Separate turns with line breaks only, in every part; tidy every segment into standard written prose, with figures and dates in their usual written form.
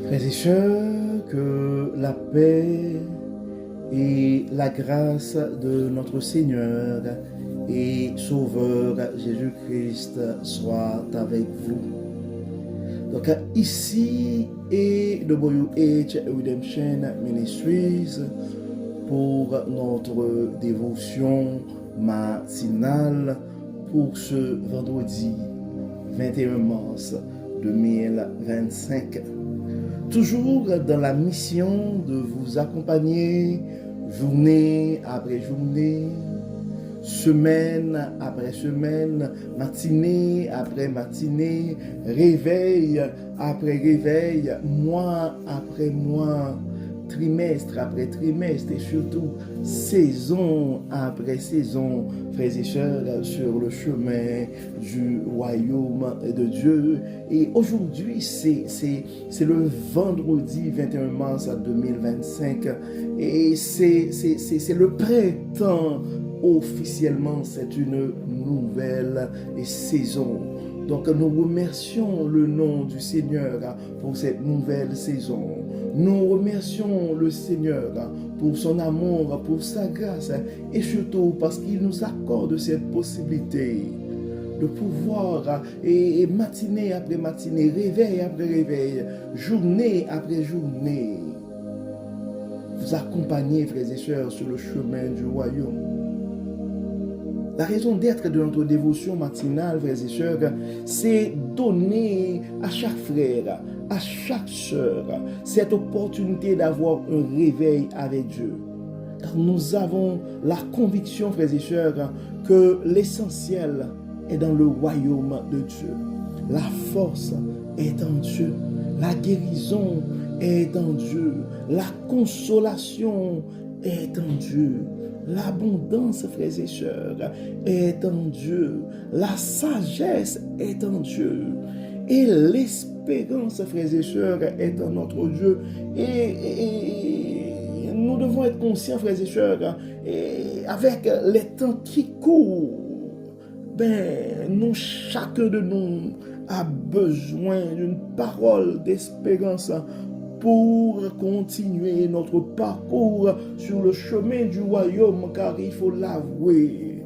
Frères et sœurs, que la paix et la grâce de notre Seigneur et Sauveur Jésus-Christ soient avec vous. Donc ici est WH Redemption Ministries pour notre dévotion matinale pour ce vendredi 21 mars 2025. Toujours dans la mission de vous accompagner journée après journée, semaine après semaine, matinée après matinée, réveil après réveil, mois après mois, trimestre après trimestre et surtout saison après saison, frères et sœurs, sur le chemin du royaume de Dieu. Et aujourd'hui, c'est le vendredi 21 mars 2025 et c'est le printemps. Officiellement, c'est une nouvelle saison. Donc, nous remercions le nom du Seigneur pour cette nouvelle saison. Nous remercions le Seigneur pour son amour, pour sa grâce et surtout parce qu'il nous accorde cette possibilité de pouvoir, et matinée après matinée, réveil après réveil, journée après journée, vous accompagner, frères et sœurs, sur le chemin du royaume. La raison d'être de notre dévotion matinale, frères et sœurs, c'est donner à chaque frère, à chaque sœur, cette opportunité d'avoir un réveil avec Dieu. Car nous avons la conviction, frères et sœurs, que l'essentiel est dans le royaume de Dieu. La force est en Dieu. La guérison est en Dieu. La consolation est en Dieu. L'abondance, frères et sœurs, est en Dieu. La sagesse est en Dieu. Et l'espérance, frères et sœurs, est en notre Dieu. Et nous devons être conscients, frères et sœurs, et avec les temps qui courent, chacun de nous a besoin d'une parole d'espérance pour continuer notre parcours sur le chemin du royaume, car il faut l'avouer,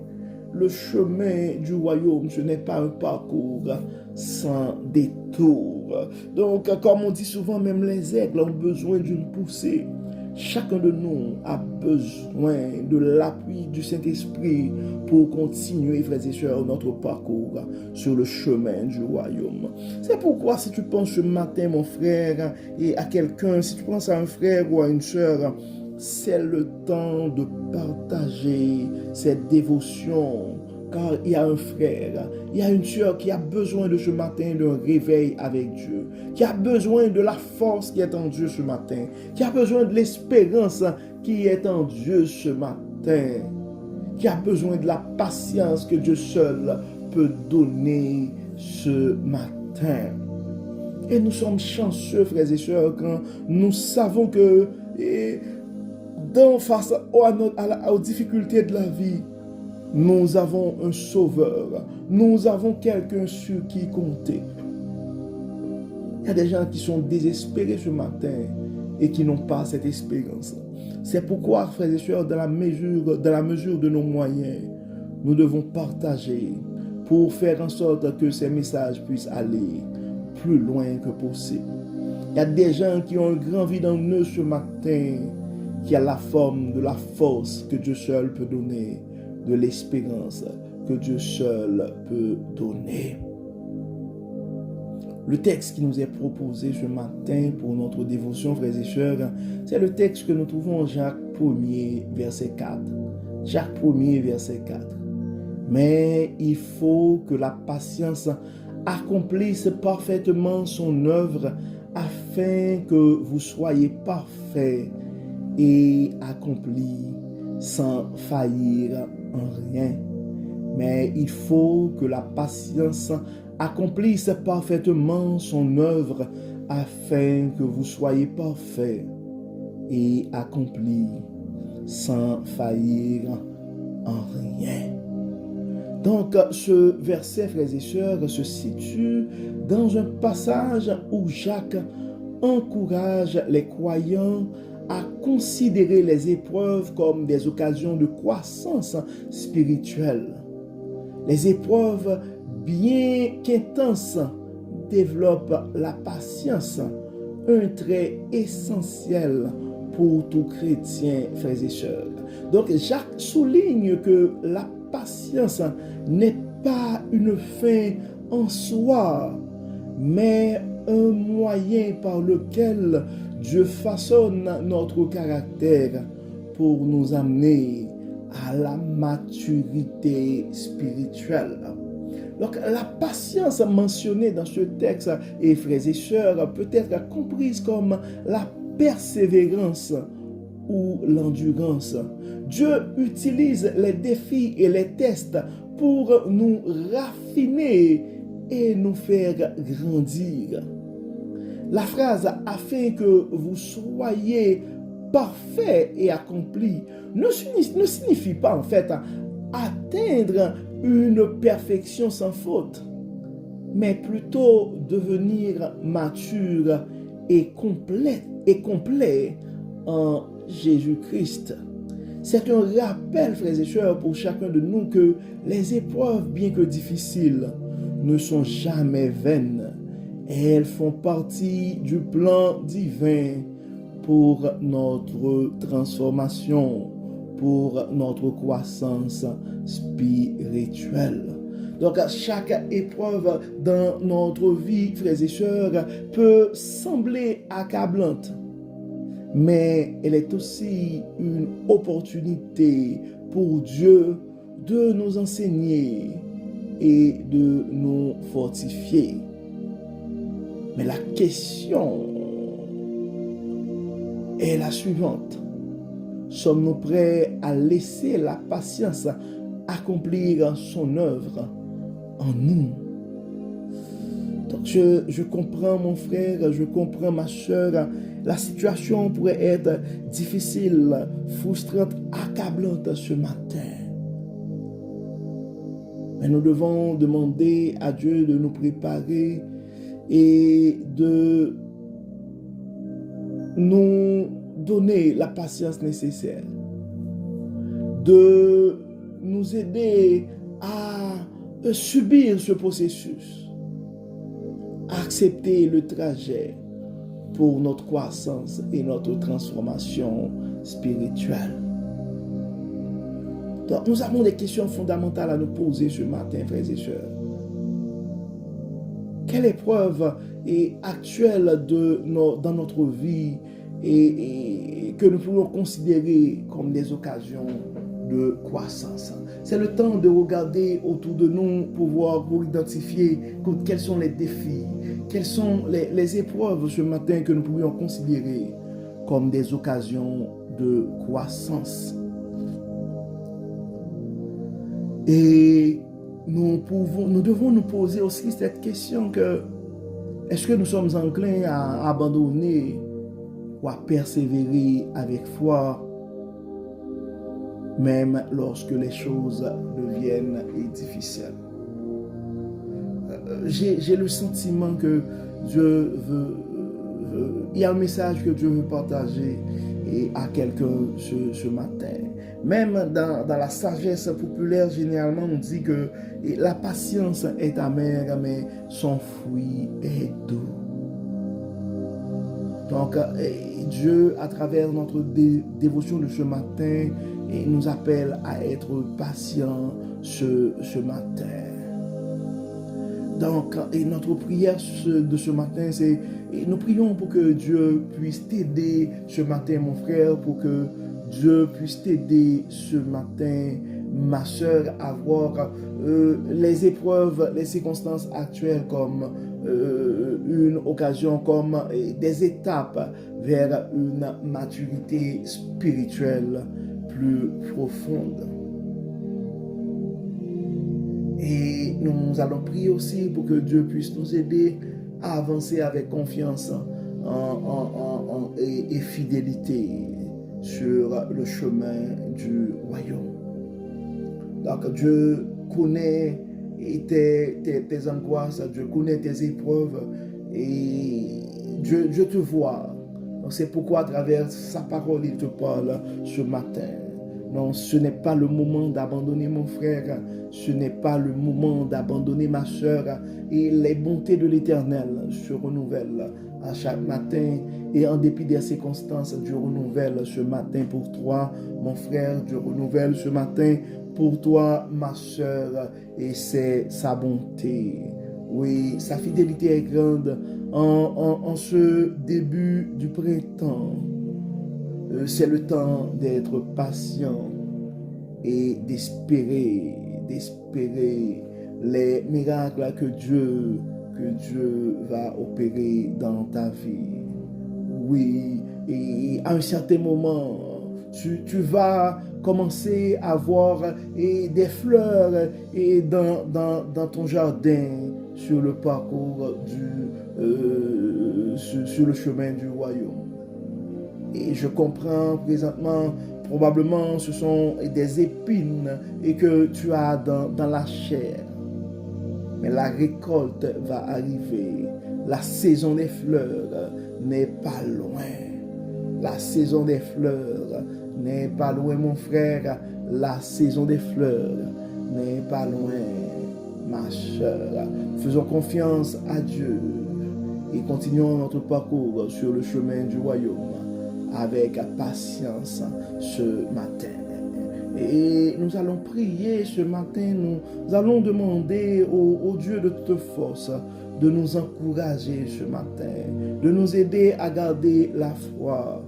le chemin du royaume, ce n'est pas un parcours sans détour. Donc, comme on dit souvent, même les aigles ont besoin d'une poussée. Chacun de nous a besoin de l'appui du Saint-Esprit pour continuer, frères et sœurs, notre parcours sur le chemin du royaume. C'est pourquoi, si tu penses ce matin, mon frère, et à quelqu'un, si tu penses à un frère ou à une sœur, c'est le temps de partager cette dévotion. Car il y a un frère, il y a une sœur qui a besoin de ce matin d'un réveil avec Dieu, qui a besoin de la force qui est en Dieu ce matin, qui a besoin de l'espérance qui est en Dieu ce matin, qui a besoin de la patience que Dieu seul peut donner ce matin. Et nous sommes chanceux, frères et sœurs, quand nous savons que face aux difficultés de la vie, nous avons un sauveur. Nous avons quelqu'un sur qui compter. Il y a des gens qui sont désespérés ce matin et qui n'ont pas cette espérance. C'est pourquoi, frères et sœurs, dans la mesure de nos moyens, nous devons partager pour faire en sorte que ces messages puissent aller plus loin que possible. Il y a des gens qui ont un grand vide en eux ce matin, qui a la forme de la force que Dieu seul peut donner, de l'espérance que Dieu seul peut donner. Le texte qui nous est proposé ce matin pour notre dévotion, frères et sœurs, c'est le texte que nous trouvons en Jacques 1er, verset 4. Jacques 1er, verset 4. Mais il faut que la patience accomplisse parfaitement son œuvre afin que vous soyez parfaits et accomplis sans faillir en rien. Mais il faut que la patience accomplisse parfaitement son œuvre afin que vous soyez parfaits et accomplis sans faillir en rien. Donc, ce verset, frères et sœurs, se situe dans un passage où Jacques encourage les croyants à considérer les épreuves comme des occasions de croissance spirituelle. Les épreuves, bien qu'intenses, développent la patience, un trait essentiel pour tout chrétien, frères et sœurs. Donc Jacques souligne que la patience n'est pas une fin en soi, mais un moyen par lequel Dieu façonne notre caractère pour nous amener à la maturité spirituelle. Donc la patience mentionnée dans ce texte, et frères et sœurs, peut être comprise comme la persévérance ou l'endurance. Dieu utilise les défis et les tests pour nous raffiner et nous faire grandir. La phrase « afin que vous soyez parfaits et accomplis » ne signifie pas en fait atteindre une perfection sans faute, mais plutôt devenir mature et complet en Jésus-Christ. C'est un rappel, frères et sœurs, pour chacun de nous que les épreuves, bien que difficiles, ne sont jamais vaines. Elles font partie du plan divin pour notre transformation, pour notre croissance spirituelle. Donc, chaque épreuve dans notre vie, frères et sœurs, peut sembler accablante, mais elle est aussi une opportunité pour Dieu de nous enseigner et de nous fortifier. Mais la question est la suivante. Sommes-nous prêts à laisser la patience accomplir son œuvre en nous? Donc je comprends mon frère, je comprends ma soeur. La situation pourrait être difficile, frustrante, accablante ce matin. Mais nous devons demander à Dieu de nous préparer et de nous donner la patience nécessaire, de nous aider à subir ce processus, à accepter le trajet pour notre croissance et notre transformation spirituelle. Donc, nous avons des questions fondamentales à nous poser ce matin, frères et sœurs. Quelle épreuve est actuelle dans notre vie et que nous pouvons considérer comme des occasions de croissance? C'est le temps de regarder autour de nous pour identifier quels sont les défis, quelles sont les épreuves ce matin que nous pourrions considérer comme des occasions de croissance. Et nous devons nous poser aussi cette question que est-ce que nous sommes enclins à abandonner ou à persévérer avec foi même lorsque les choses deviennent difficiles? J'ai le sentiment que Dieu il y a un message que Dieu veut partager à quelqu'un ce matin. Même dans la sagesse populaire, généralement, on dit que la patience est amère, mais son fruit est doux. Donc, Dieu, à travers notre dévotion de ce matin, nous appelle à être patient ce matin. Donc, notre prière de ce matin, c'est nous prions pour que Dieu puisse t'aider ce matin, mon frère, pour que Dieu puisse t'aider ce matin, ma soeur, à voir les épreuves, les circonstances actuelles comme une occasion, comme des étapes vers une maturité spirituelle plus profonde. Et nous allons prier aussi pour que Dieu puisse nous aider à avancer avec confiance et fidélité sur le chemin du royaume. Donc Dieu connaît tes angoisses, Dieu connaît tes épreuves et Dieu te voit. Donc c'est pourquoi à travers sa parole, il te parle ce matin. Non, ce n'est pas le moment d'abandonner mon frère. Ce n'est pas le moment d'abandonner ma soeur. Et les bontés de l'Éternel se renouvellent à chaque matin. Et en dépit des circonstances, Dieu renouvelle ce matin pour toi, mon frère. Dieu renouvelle ce matin pour toi, ma soeur. Et c'est sa bonté. Oui, sa fidélité est grande en ce début du printemps. C'est le temps d'être patient et d'espérer les miracles que Dieu va opérer dans ta vie. Oui, et à un certain moment, tu vas commencer à voir des fleurs et dans ton jardin sur le parcours sur le chemin du royaume. Et je comprends présentement, probablement ce sont des épines et que tu as dans la chair. Mais la récolte va arriver. La saison des fleurs n'est pas loin. La saison des fleurs n'est pas loin, mon frère. La saison des fleurs n'est pas loin, ma soeur. Faisons confiance à Dieu et continuons notre parcours sur le chemin du royaume avec patience ce matin. Et nous allons prier ce matin, nous allons demander au Dieu de toute force de nous encourager ce matin, de nous aider à garder la foi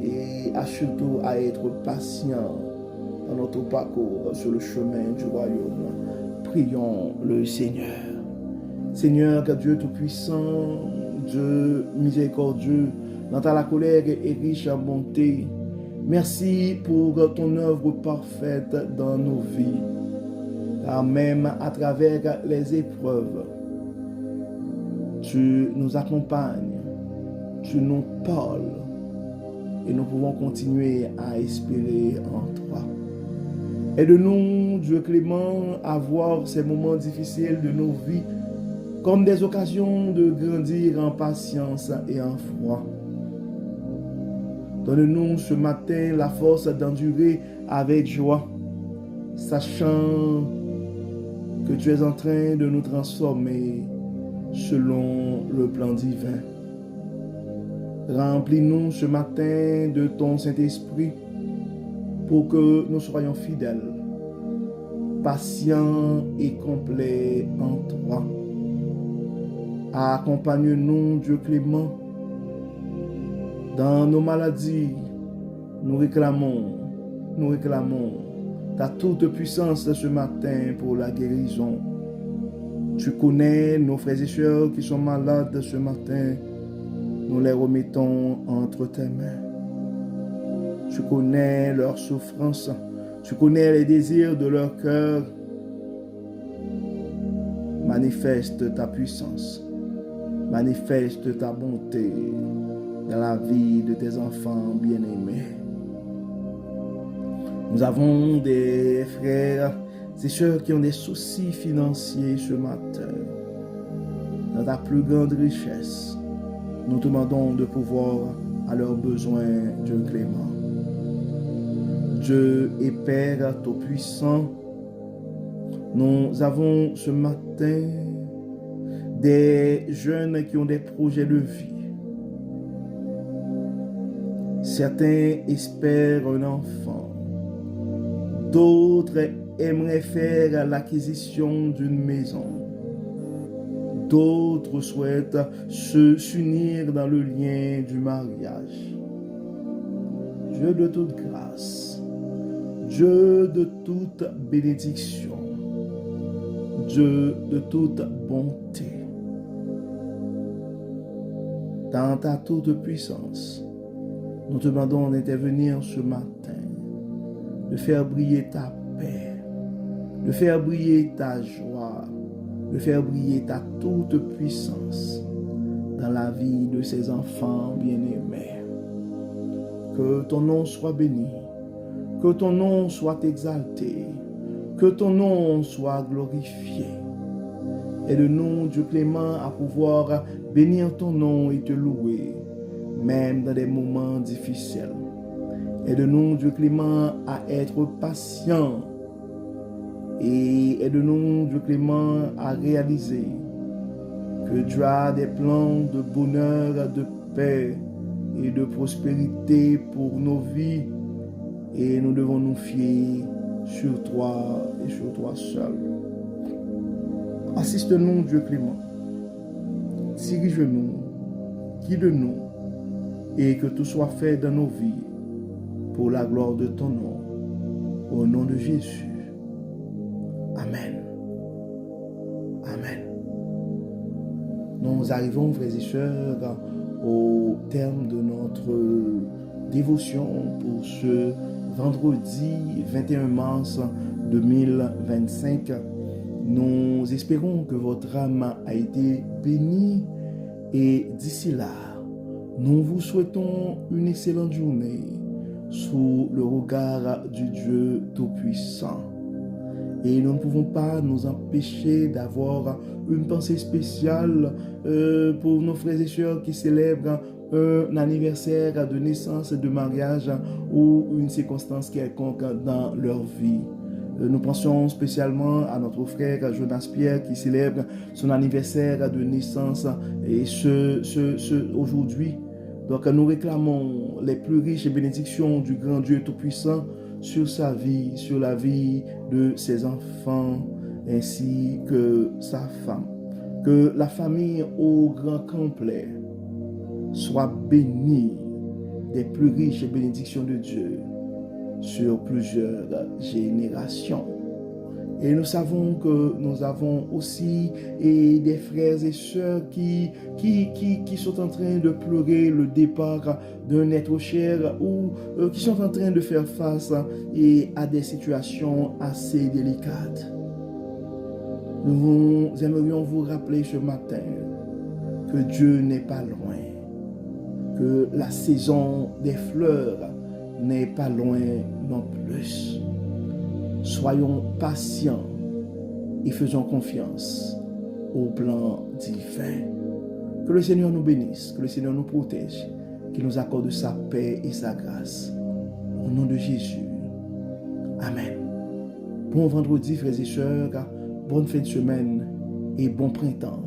et surtout à être patient dans notre parcours sur le chemin du royaume. Prions le Seigneur. Seigneur, Dieu Tout-Puissant, Dieu miséricordieux, dans ta colère et riche en bonté. Merci pour ton œuvre parfaite dans nos vies. Car même à travers les épreuves, tu nous accompagnes, tu nous parles et nous pouvons continuer à espérer en toi. Aide-nous, Dieu clément, à voir ces moments difficiles de nos vies comme des occasions de grandir en patience et en foi. Donne-nous ce matin la force d'endurer avec joie, sachant que tu es en train de nous transformer selon le plan divin. Remplis-nous ce matin de ton Saint-Esprit pour que nous soyons fidèles, patients et complets en toi. Accompagne-nous, Dieu clément, dans nos maladies. Nous réclamons ta toute puissance ce matin pour la guérison. Tu connais nos frères et sœurs qui sont malades ce matin. Nous les remettons entre tes mains. Tu connais leurs souffrances. Tu connais les désirs de leur cœur. Manifeste ta puissance. Manifeste ta bonté dans la vie de tes enfants bien-aimés. Nous avons des frères et sœurs qui ont des soucis financiers ce matin. Dans ta plus grande richesse, nous te demandons de pouvoir à leurs besoins, Dieu clément. Dieu et Père Tout-Puissant, nous avons ce matin des jeunes qui ont des projets de vie. Certains espèrent un enfant. D'autres aimeraient faire l'acquisition d'une maison. D'autres souhaitent s'unir dans le lien du mariage. Dieu de toute grâce, Dieu de toute bénédiction, Dieu de toute bonté, dans ta toute puissance, nous te demandons d'intervenir ce matin, de faire briller ta paix, de faire briller ta joie, de faire briller ta toute puissance dans la vie de ces enfants bien-aimés. Que ton nom soit béni, que ton nom soit exalté, que ton nom soit glorifié Aide-nous, Dieu clément, à pouvoir bénir ton nom et te louer, même dans des moments difficiles. Aide-nous, Dieu clément, à être patient. Et aide-nous, Dieu clément, à réaliser que tu as des plans de bonheur, de paix et de prospérité pour nos vies. Et nous devons nous fier sur toi et sur toi seul. Assiste-nous, Dieu clément. Dirige-nous, guide-nous, et que tout soit fait dans nos vies pour la gloire de ton nom. Au nom de Jésus. Amen. Amen. Nous arrivons, frères et sœurs, au terme de notre dévotion pour ce vendredi 21 mars 2025. Nous espérons que votre âme a été bénie et d'ici là, nous vous souhaitons une excellente journée sous le regard du Dieu Tout-Puissant. Et nous ne pouvons pas nous empêcher d'avoir une pensée spéciale pour nos frères et sœurs qui célèbrent un anniversaire de naissance, de mariage ou une circonstance quelconque dans leur vie. Nous pensons spécialement à notre frère Jonas Pierre qui célèbre son anniversaire de naissance et aujourd'hui. Donc nous réclamons les plus riches bénédictions du grand Dieu Tout-Puissant sur sa vie, sur la vie de ses enfants ainsi que sa femme. Que la famille au grand complet soit bénie des plus riches bénédictions de Dieu sur plusieurs générations. Et nous savons que nous avons aussi des frères et sœurs qui sont en train de pleurer le départ d'un être cher ou qui sont en train de faire face à des situations assez délicates. Nous aimerions vous rappeler ce matin que Dieu n'est pas loin, que la saison des fleurs n'est pas loin non plus. Soyons patients et faisons confiance au plan divin. Que le Seigneur nous bénisse, que le Seigneur nous protège, qu'il nous accorde sa paix et sa grâce. Au nom de Jésus. Amen. Bon vendredi, frères et sœurs, bonne fin de semaine et bon printemps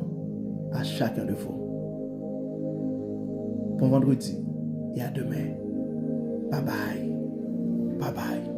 à chacun de vous. Bon vendredi et à demain. Bye bye. Bye bye.